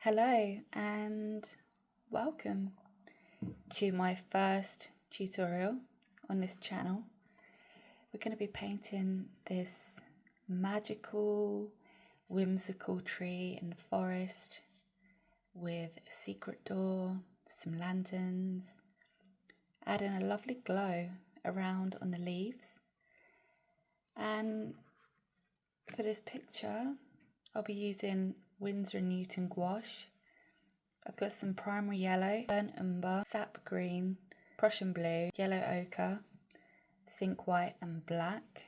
Hello and welcome to my first tutorial on this channel. We're going to be painting this magical, whimsical tree in the forest with a secret door, some lanterns, adding a lovely glow around on the leaves. And for this picture, I'll be using Windsor Newton Gouache. I've got some primary yellow, burnt umber, sap green, Prussian blue, yellow ochre, zinc white and black.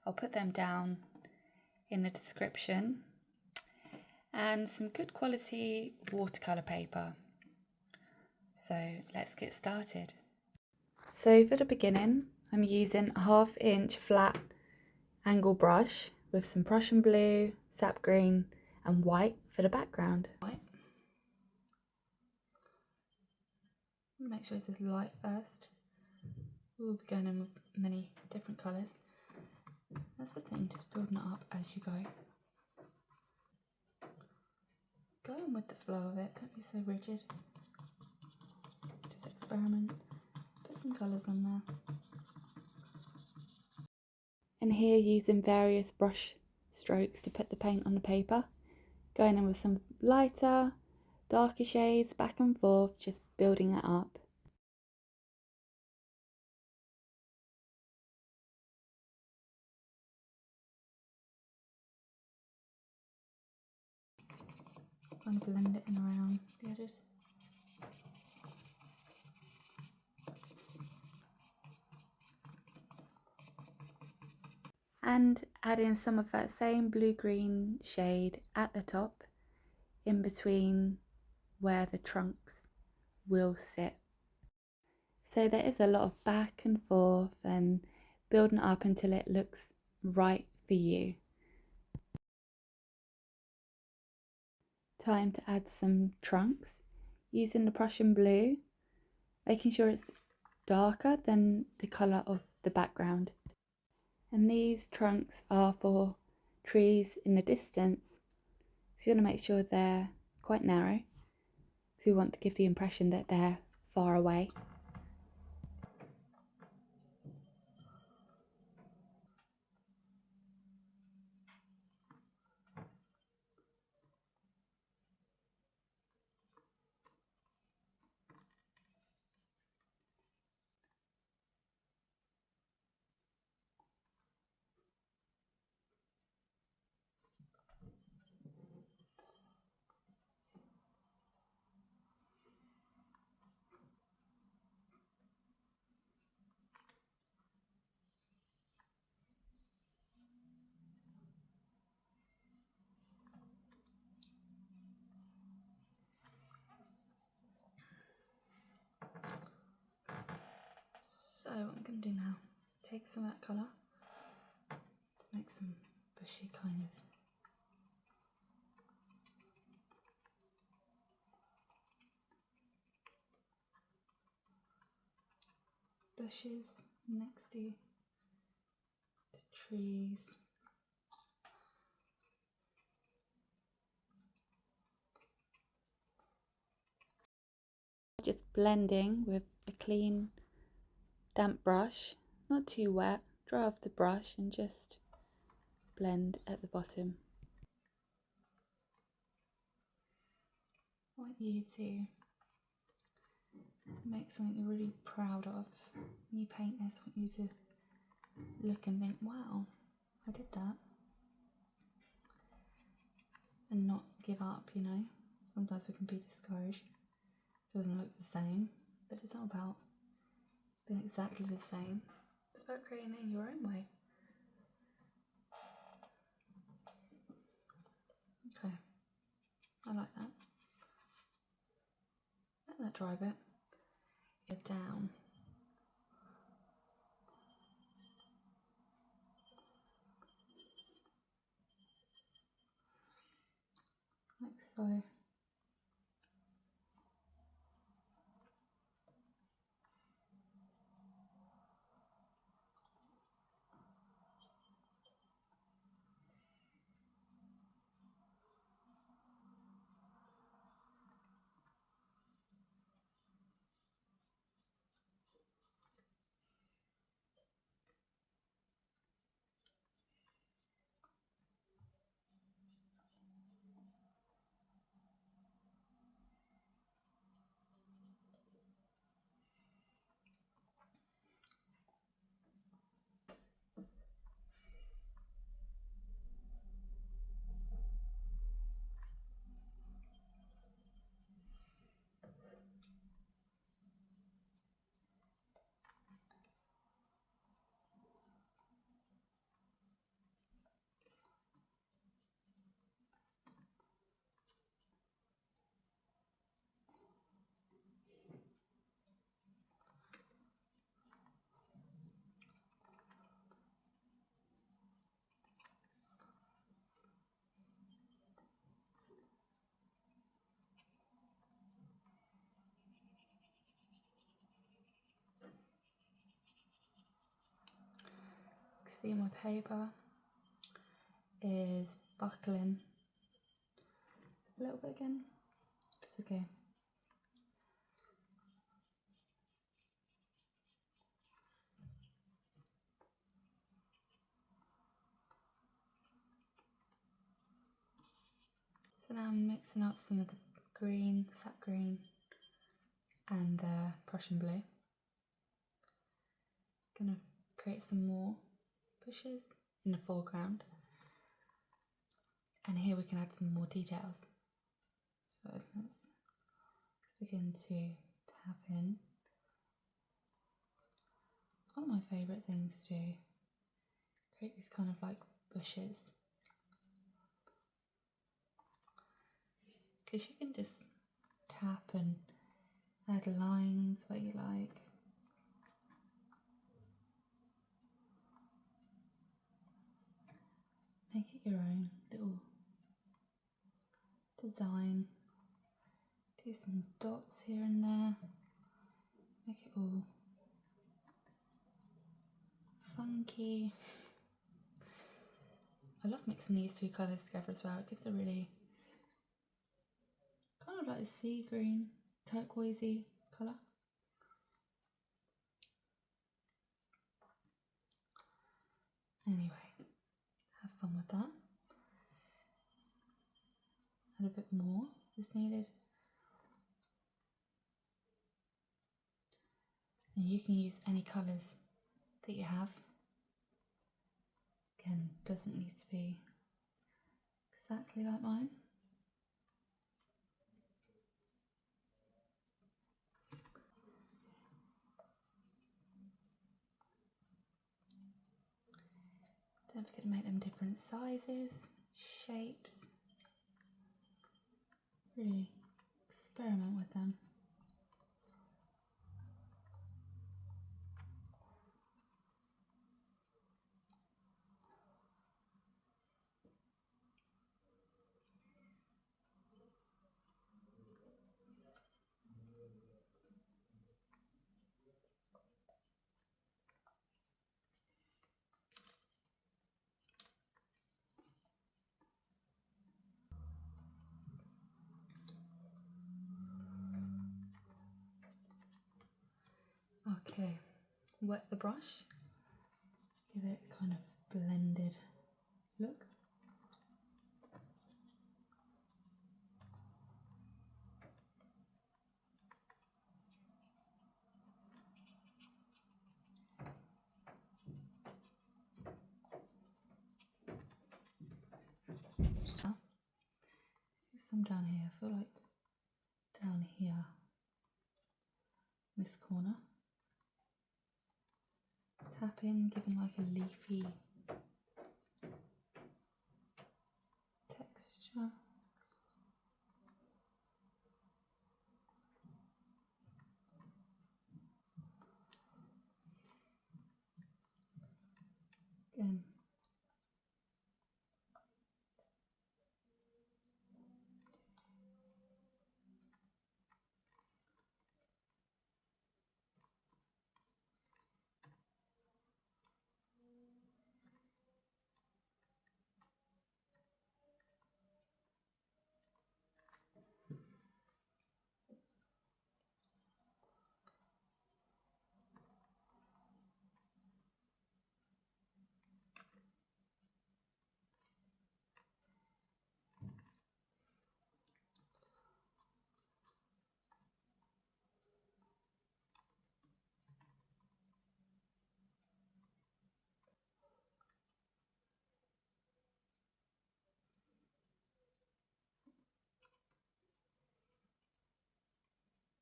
I'll put them down in the description. And some good quality watercolour paper. So let's get started. So for the beginning, I'm using a 1/2 inch flat angle brush with some Prussian blue, sap green and white for the background. Make sure this is light first. We'll be going in with many different colours. That's the thing, just building it up as you go. Go on with the flow of it, don't be so rigid. Just experiment, put some colours on there. And here using various brush strokes to put the paint on the paper. Going in with some lighter, darker shades back and forth, just building it up. Kind of blend it in around the edges. And add in some of that same blue-green shade at the top, in between where the trunks will sit. So there is a lot of back and forth and building up until it looks right for you. Time to add some trunks using the Prussian blue, making sure it's darker than the colour of the background. And these trunks are for trees in the distance, so you want to make sure they're quite narrow, so we want to give the impression that they're far away. So what I'm going to do now, take some of that colour to make some bushy kind of bushes next to the trees. Just blending with a clean damp brush, not too wet, dry off the brush and just blend at the bottom. I want you to make something you're really proud of. When you paint this, I want you to look and think, wow, I did that. And not give up, you know. Sometimes we can be discouraged. It doesn't look the same, but it's not about being exactly the same. It's about creating it in your own way. Okay, I like that. Let that dry a bit. You're down. Like so. see my paper is buckling a little bit again. It's okay. So now I'm mixing up some of the green, sap green, and the Prussian blue. Gonna create some more bushes in the foreground, and here we can add some more details. So let's begin to tap in. One of my favourite things to do, create these kind of like bushes, because you can just tap and add lines where you like. Make it your own little design. Do some dots here and there. Make it all funky. I love mixing these two colours together as well. It gives a really kind of like a sea green, turquoisey colour. Anyway, have fun with that. Add a bit more is needed. And you can use any colours that you have. Again, doesn't need to be exactly like mine. Don't forget to make them different sizes, shapes. Really experiment with them. Okay, wet the brush, give it a kind of blended look. Some down here, I feel like down here, this corner. Tap in, giving like a leafy texture. Again.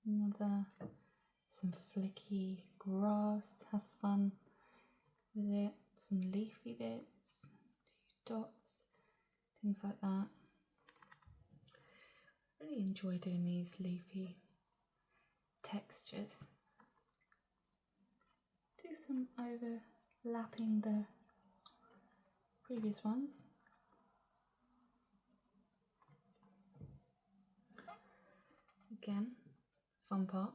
Another, some flicky grass, have fun with it, some leafy bits, a few dots, things like that. Really enjoy doing these leafy textures. Do some overlapping the previous ones. Again, fun part,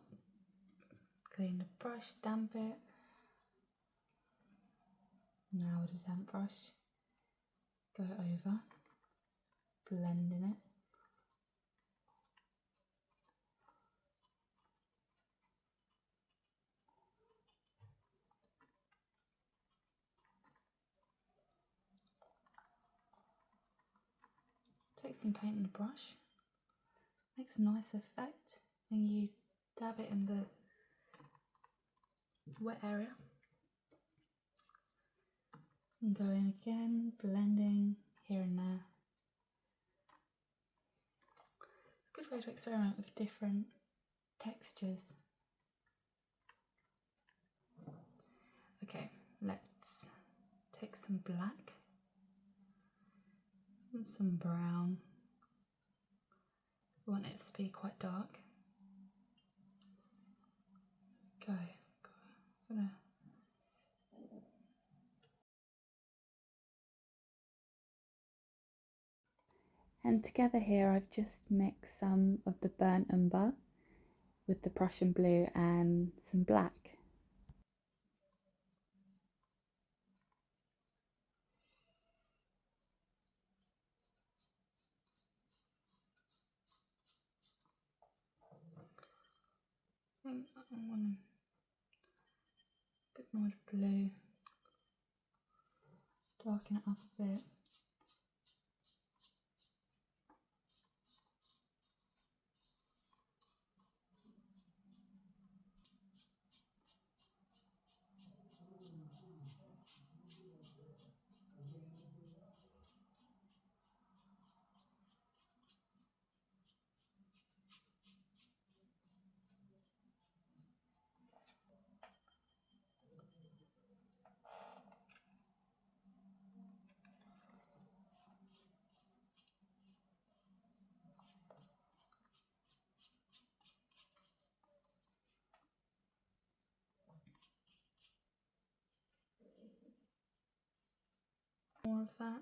clean the brush, damp it, Now with a damp brush, go over, blending it. Take some paint on the brush, makes a nice effect, and you dab it in the wet area. And go in again, blending here and there. It's a good way to experiment with different textures. Okay, let's take some black and some brown. We want it to be quite dark. Go. Gonna And together here I've just mixed some of the burnt umber with the Prussian blue and some black. I think I want a bit more blue, darken it up a bit. More of that.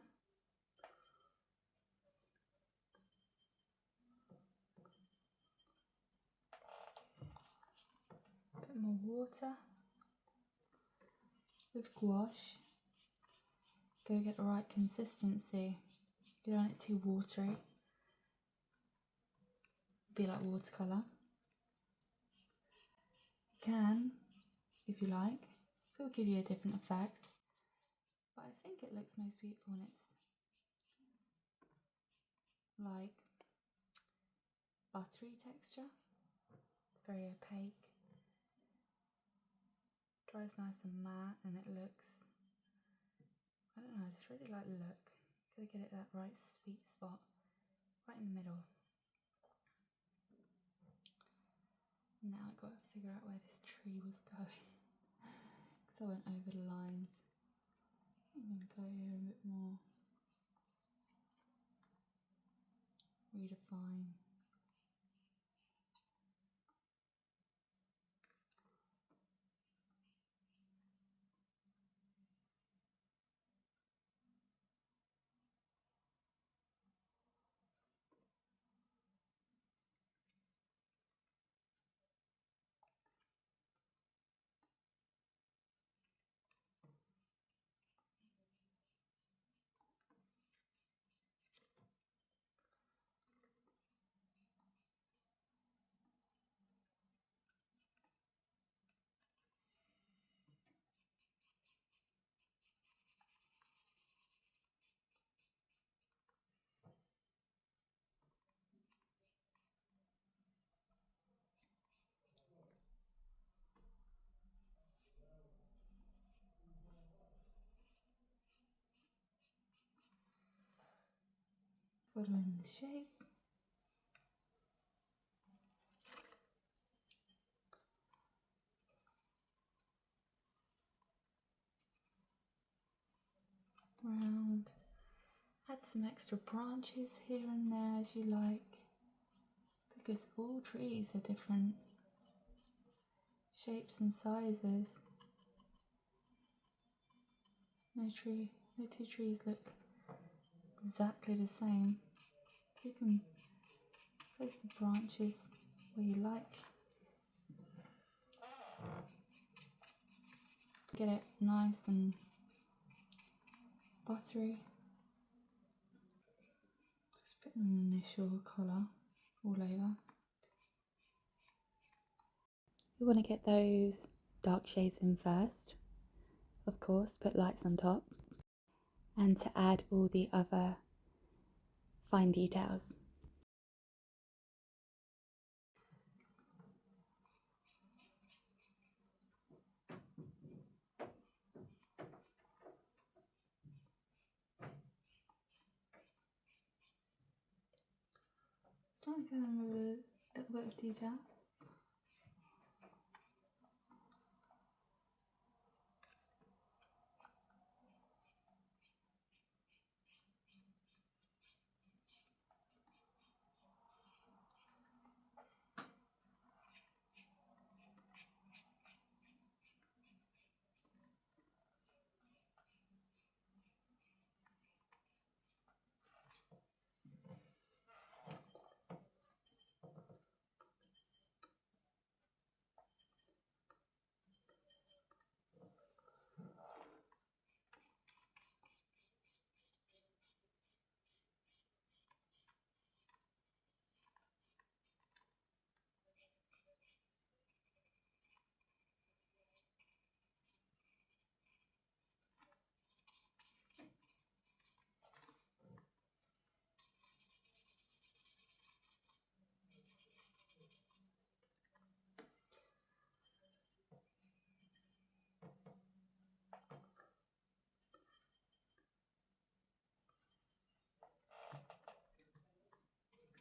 A bit more water. With gouache, go get the right consistency. You don't want it too watery. Be like watercolour. You can, if you like. It will give you a different effect. But I think it looks most beautiful when it's like buttery texture. It's very opaque. Dries nice and matte, and it looks, I don't know, I just really like the look. Gotta get it that right sweet spot, right in the middle. Now I've got to figure out where this tree was going because I went over the lines. I'm gonna go here a bit more. Redefine. Following the shape. Round. Add some extra branches here and there as you like, because all trees are different shapes and sizes. No two trees look exactly the same. You can place the branches where you like. Get it nice and buttery. Just put an initial colour all over. You want to get those dark shades in first, of course, put lights on top, and to add all the other fine details. Starting to go with a little bit of detail.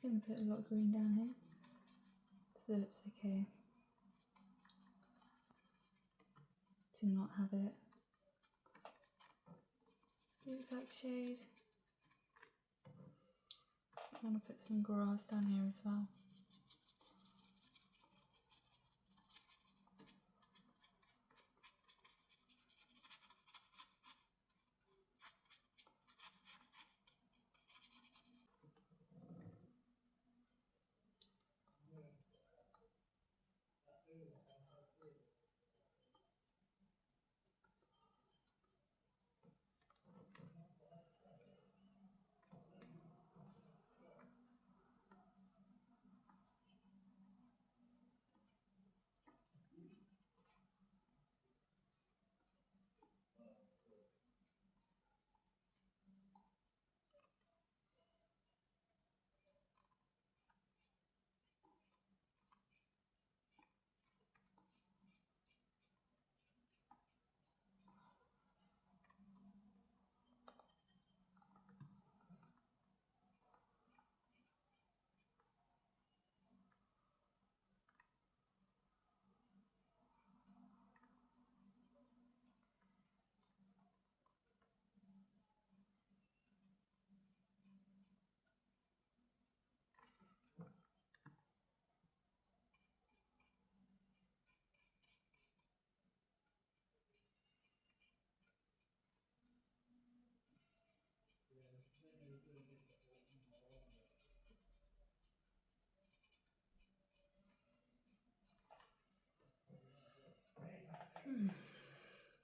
I'm going to put a lot of green down here, so it's okay to not have it the exact shade. I want to put some grass down here as well.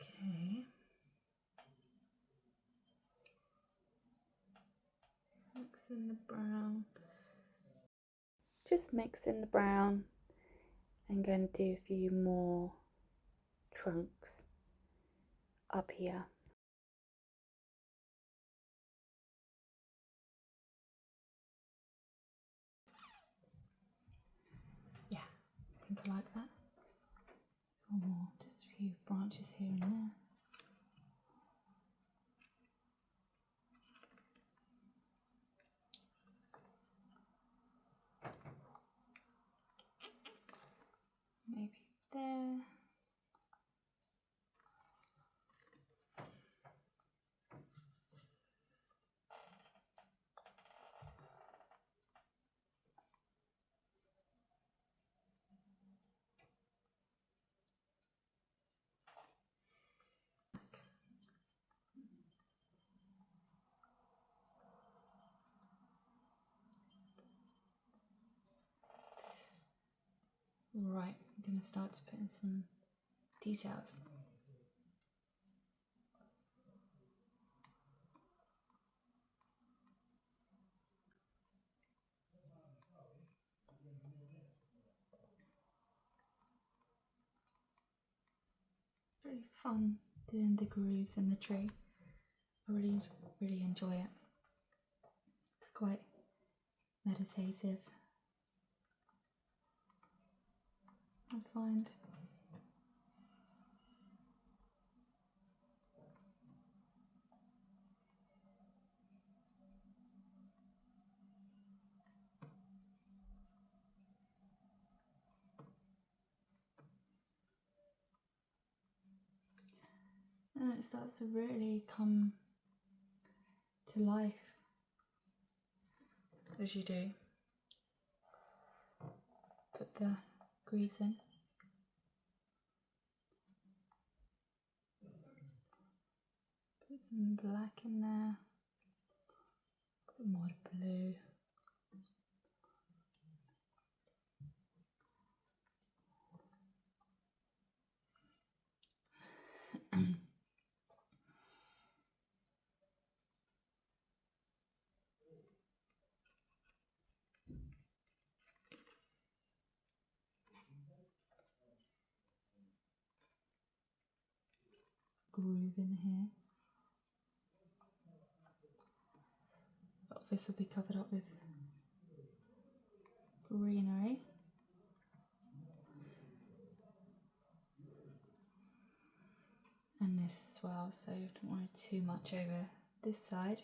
Okay. Mix in the brown. Just mix in the brown and going to do a few more trunks up here. Yeah, I think I like that. Or more, just a few branches here and there. Maybe there. Right, I'm going to start to put in some details. really fun doing the grooves in the tree. I really enjoy it. It's quite meditative, I find. And it starts to really come to life as you do put the grooves in. Put some black in there, a bit more blue. Groove in here. A lot of this will be covered up with greenery. And this as well, so don't worry too much over this side.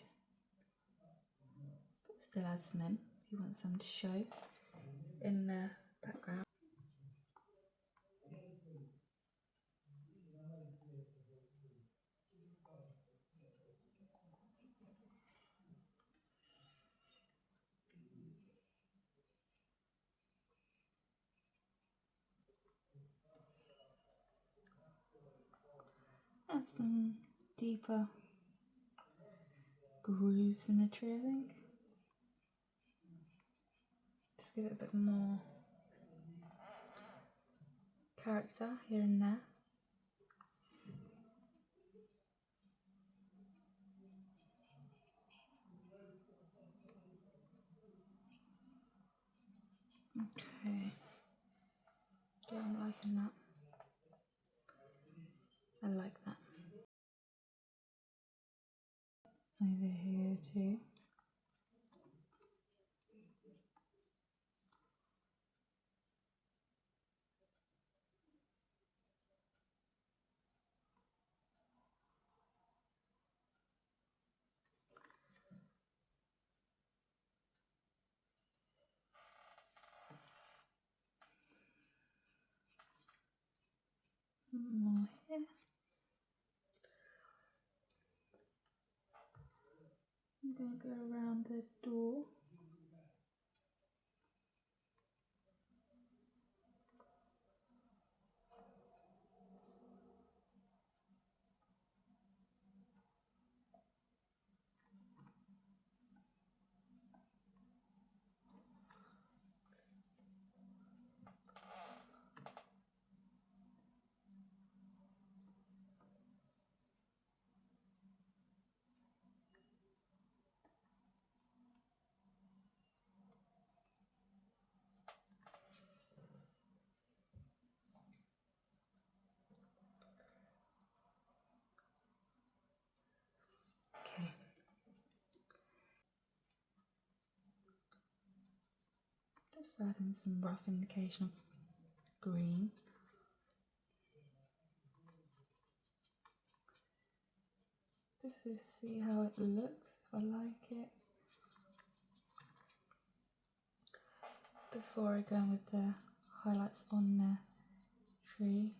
But still add some in if you want some to show in the background. Add some deeper grooves in the tree, I think. Just give it a bit more character here and there. Okay. Yeah, I'm liking that. I like that. Over here too. More here. I'm going to go around the door. Okay. Just add in some rough indication of green. Just to see how it looks, if I like it. Before I go in with the highlights on the tree.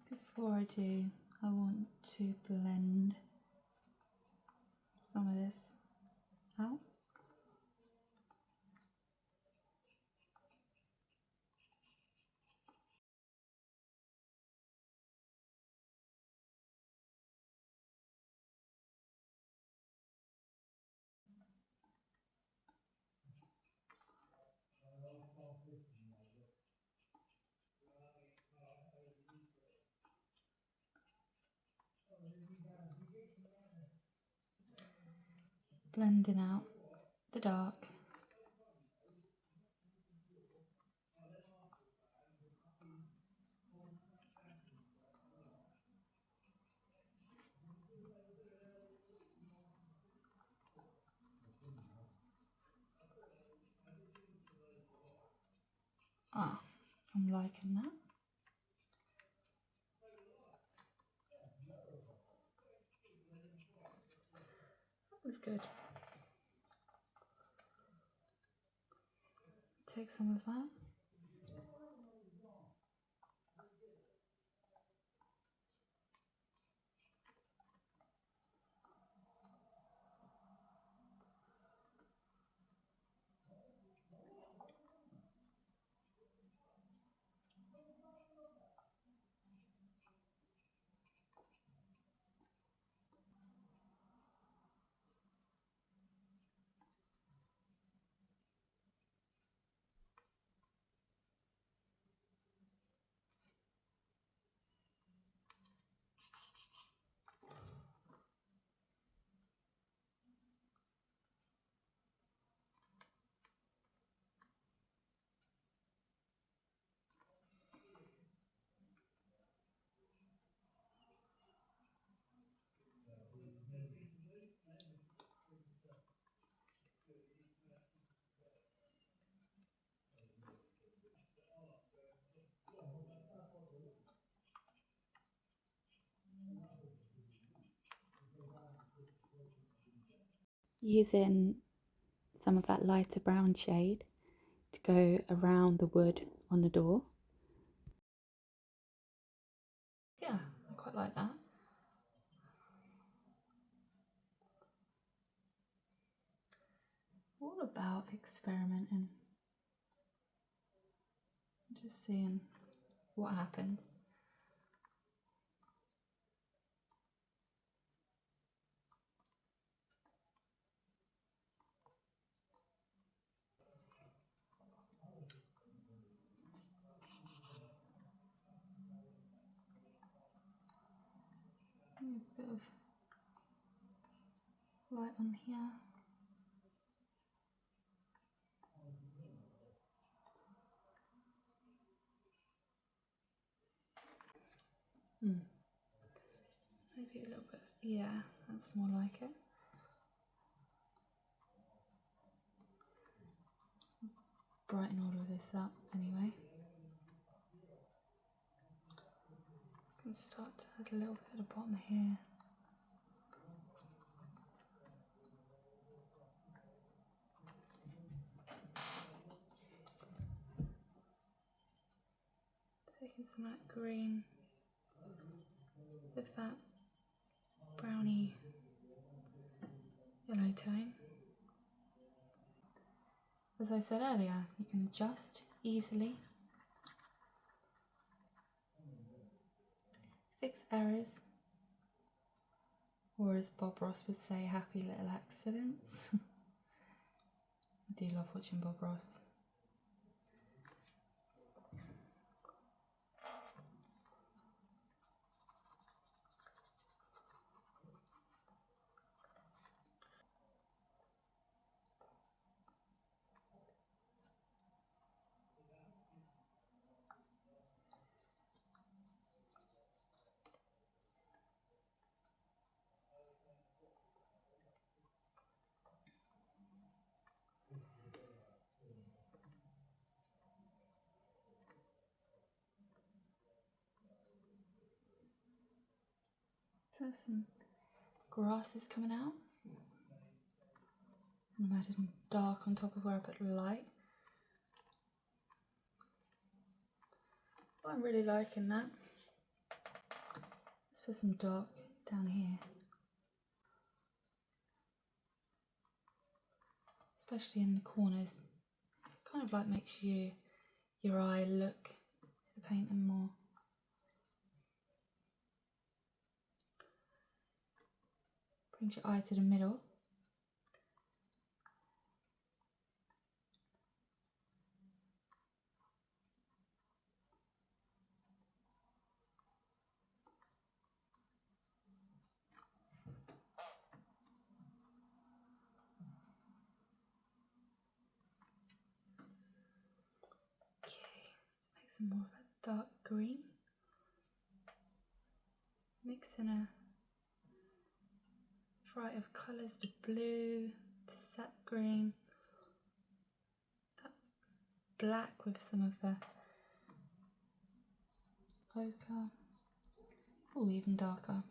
Before I do, I want to blend some of this out. Blending out the dark. Ah, I'm liking that. That was good. Take some of that. Using some of that lighter brown shade to go around the wood on the door. Yeah, I quite like that. All about experimenting. Just seeing what happens. A bit of light on here. Maybe a little bit, yeah, that's more like it. Brighten all of this up anyway. Can start to add a little bit at the bottom here. Taking some light green with that browny yellow tone. As I said earlier, you can adjust easily, fix errors, or as Bob Ross would say, happy little accidents. I do love watching Bob Ross. So some grass is coming out. And I'm adding dark on top of where I put light. But I'm really liking that. Let's put some dark down here. Especially in the corners. Kind of like makes your eye look at the painting more. Brings your eye to the middle. some more of that dark green. Mixing a variety of colours, the blue, the sap green, that black with some of the ochre. Oh, even darker.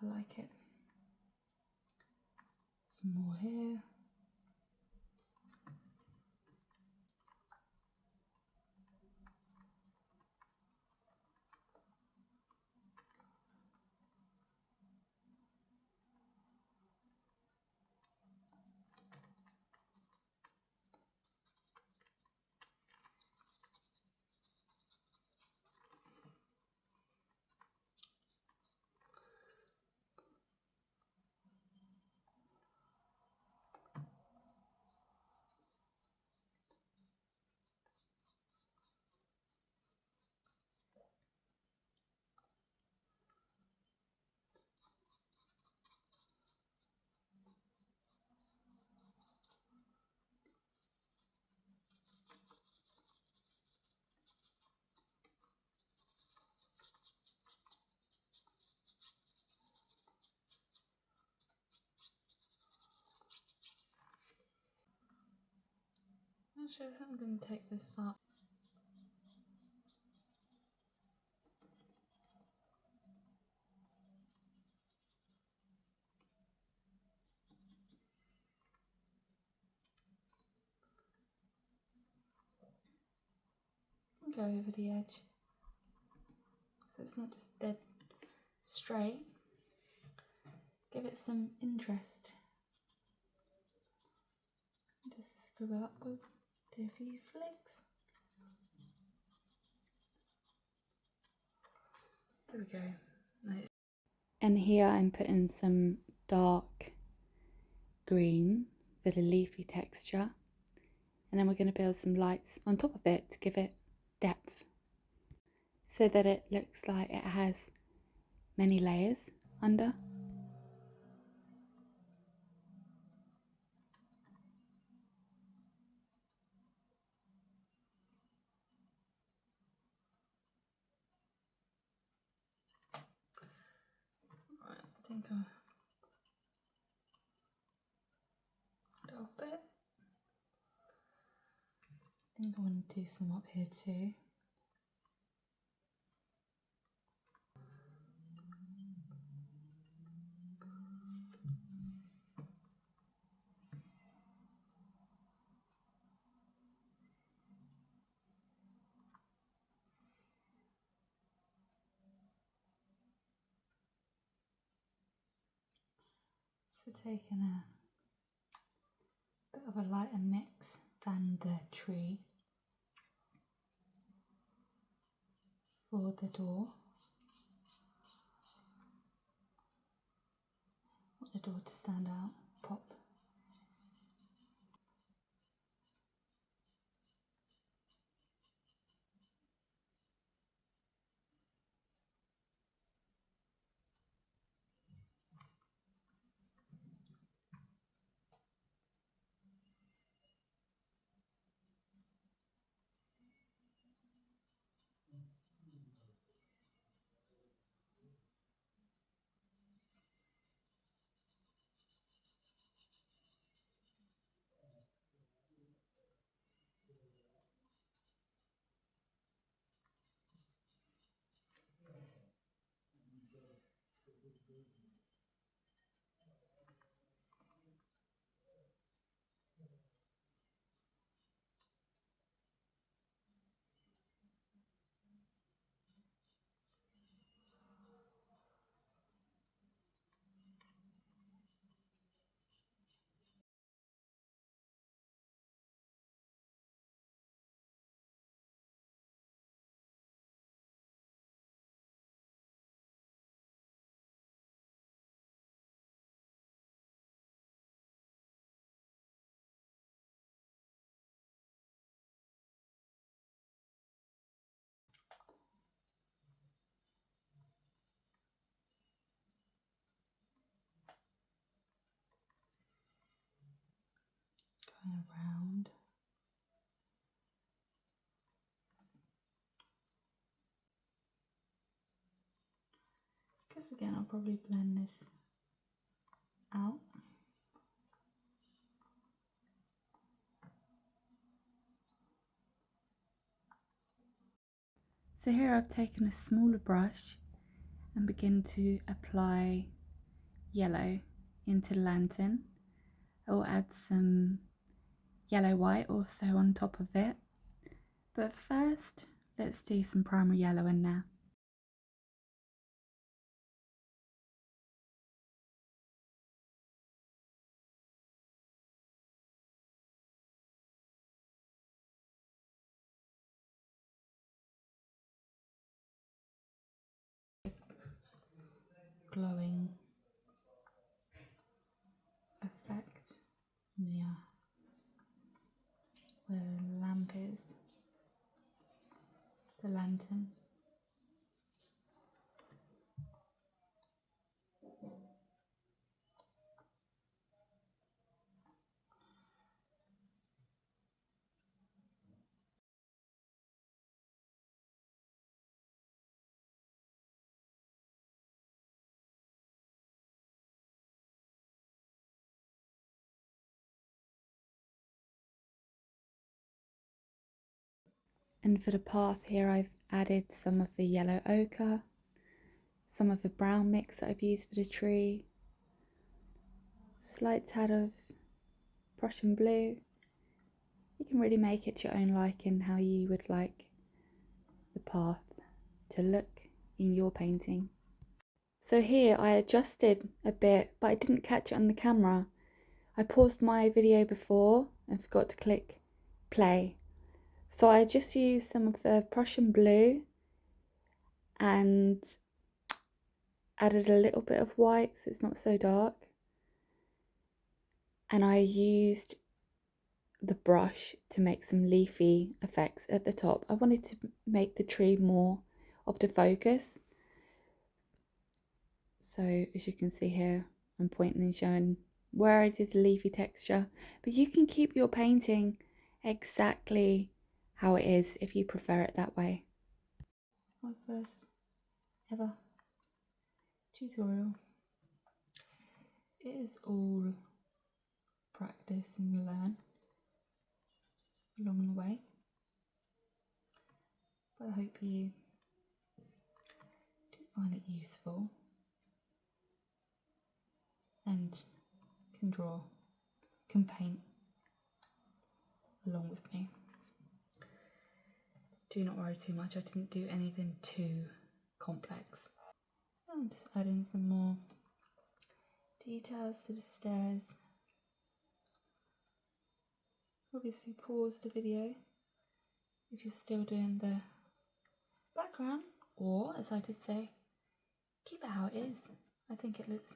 I like it. Some more here. Actually, I think I'm going to take this up. And go over the edge, so it's not just dead straight. Give it some interest. Just scribble upward, do a few flicks. There we go. Nice. And here I'm putting some dark green for the leafy texture, and then we're going to build some lights on top of it to give it depth, so that it looks like it has many layers under. Right, I think a little bit. I think I want to do some up here too. So taking a bit of a lighter mix than the tree for the door. Want the door to stand out, pop. Going around. Once again, I'll probably blend this out. So here I've taken a smaller brush and begin to apply yellow into the lantern. I will add some yellow white also on top of it. But first, let's do some primary yellow in there. Glowing effect, yeah, where the lamp is, the lantern. And for the path here, I've added some of the yellow ochre, some of the brown mix that I've used for the tree, slight tad of Prussian Blue. You can really make it to your own liking, how you would like the path to look in your painting. So here I adjusted a bit, but I didn't catch it on the camera. I paused my video before and forgot to click play. So I just used some of the Prussian Blue and added a little bit of white so it's not so dark. And I used the brush to make some leafy effects at the top. I wanted to make the tree more of the focus. So as you can see here, I'm pointing and showing where I did the leafy texture. But you can keep your painting exactly how it is if you prefer it that way. My first ever tutorial. It is all practice and learn along the way. But I hope you do find it useful and can draw, can paint along with me. Do not worry too much, I didn't do anything too complex. I'm just adding some more details to the stairs. Obviously pause the video if you're still doing the background, or as I did say, keep it how it is. I think it looks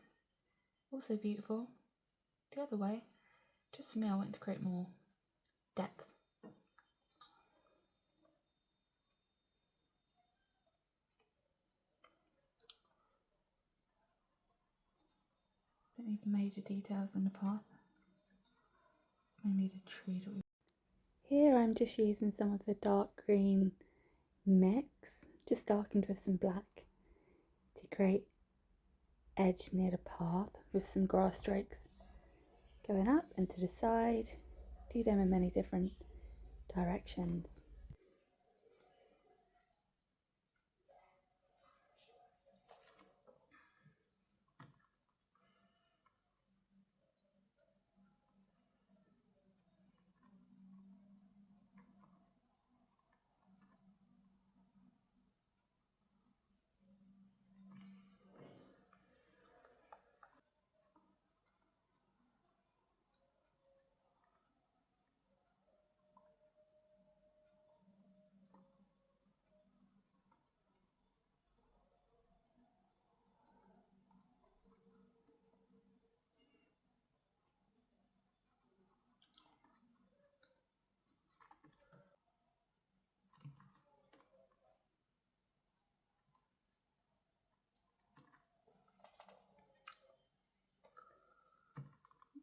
also beautiful. The other way, just for me, I wanted to create more depth. Don't need major details on the path. It's mainly the tree that we... Here I'm just using some of the dark green mix, just darkened with some black to create edge near the path with some grass strokes going up and to the side. Do them in many different directions.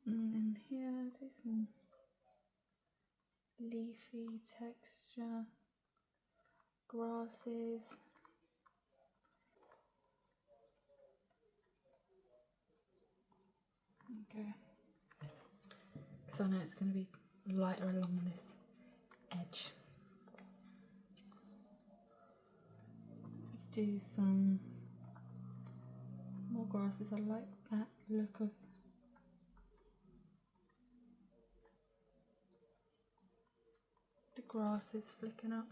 And then here, do some leafy texture, grasses. go. Because I know it's going to be lighter along this edge. Let's do some more grasses. I like that look of the grasses flicking up.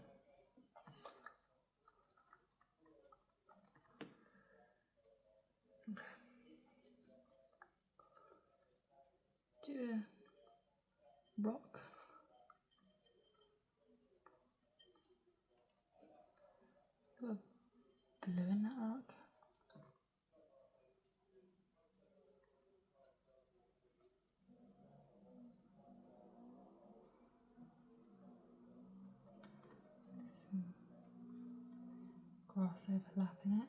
Okay. Do a rock. Got a blue in that rock. Some grass overlapping it.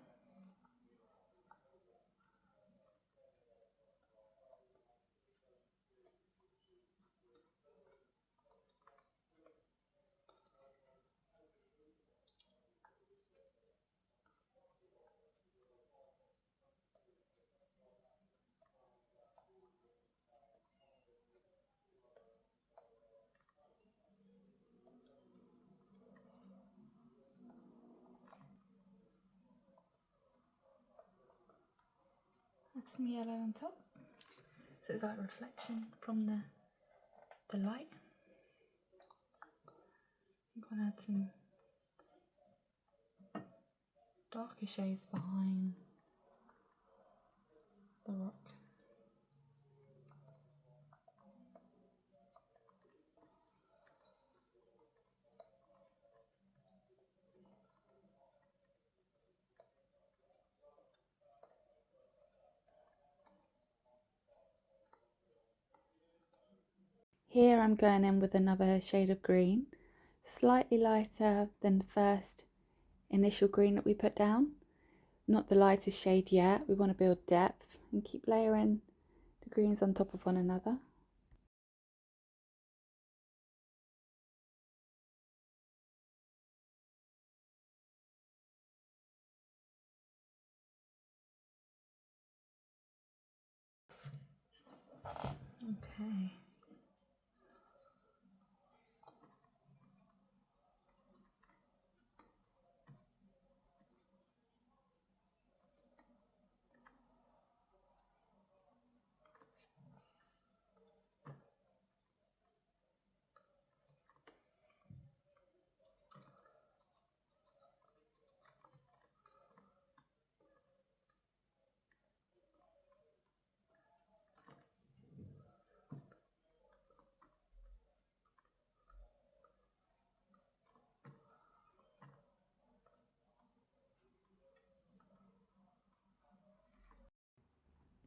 Add some yellow on top, so it's like reflection from the light. I'm going to add some darker shades behind the rock. Here I'm going in with another shade of green, slightly lighter than the first initial green that we put down. Not the lightest shade yet, we want to build depth and keep layering the greens on top of one another. Okay.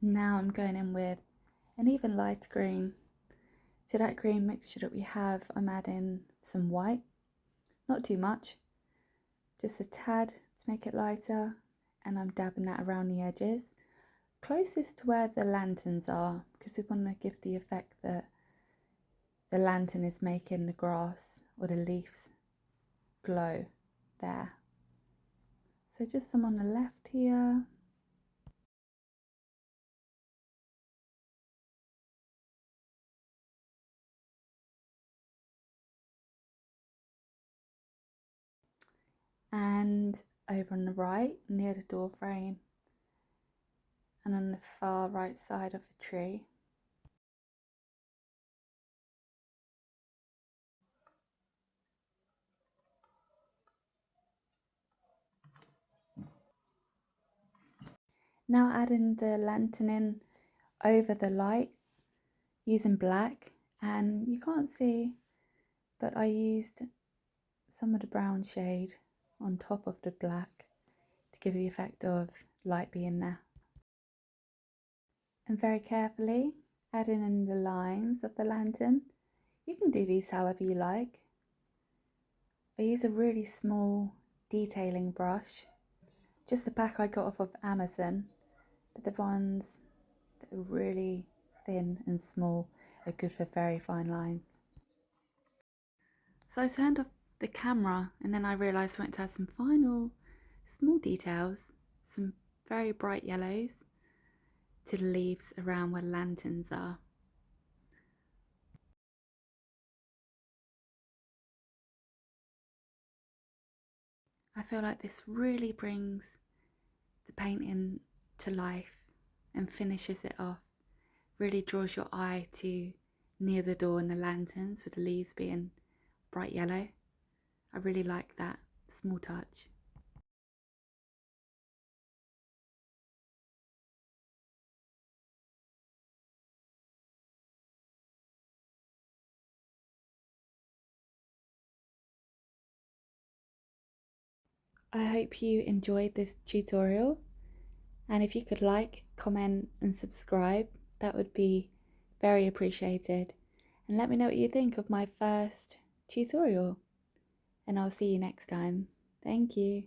Now I'm going in with an even lighter green. To that green mixture that we have, I'm adding some white, not too much, just a tad to make it lighter, and I'm dabbing that around the edges, closest to where the lanterns are, because we want to give the effect that the lantern is making the grass or the leaves glow there. So just some on the left here. And over on the right, near the door frame, and on the far right side of the tree. Now adding the lantern in over the light using black, and you can't see, but I used some of the brown shade on top of the black to give the effect of light being there. And very carefully adding in the lines of the lantern. You can do these however you like. I use a really small detailing brush, just a pack I got off of Amazon, but the ones that are really thin and small are good for very fine lines. So I turned off the camera and then I realised I wanted to add some final small details, some very bright yellows to the leaves around where the lanterns are. I feel like this really brings the painting to life and finishes it off. Really draws your eye to near the door and the lanterns with the leaves being bright yellow. I really like that small touch. I hope you enjoyed this tutorial, and if you could like, comment and subscribe, that would be very appreciated. And let me know what you think of my first tutorial, and I'll see you next time. Thank you.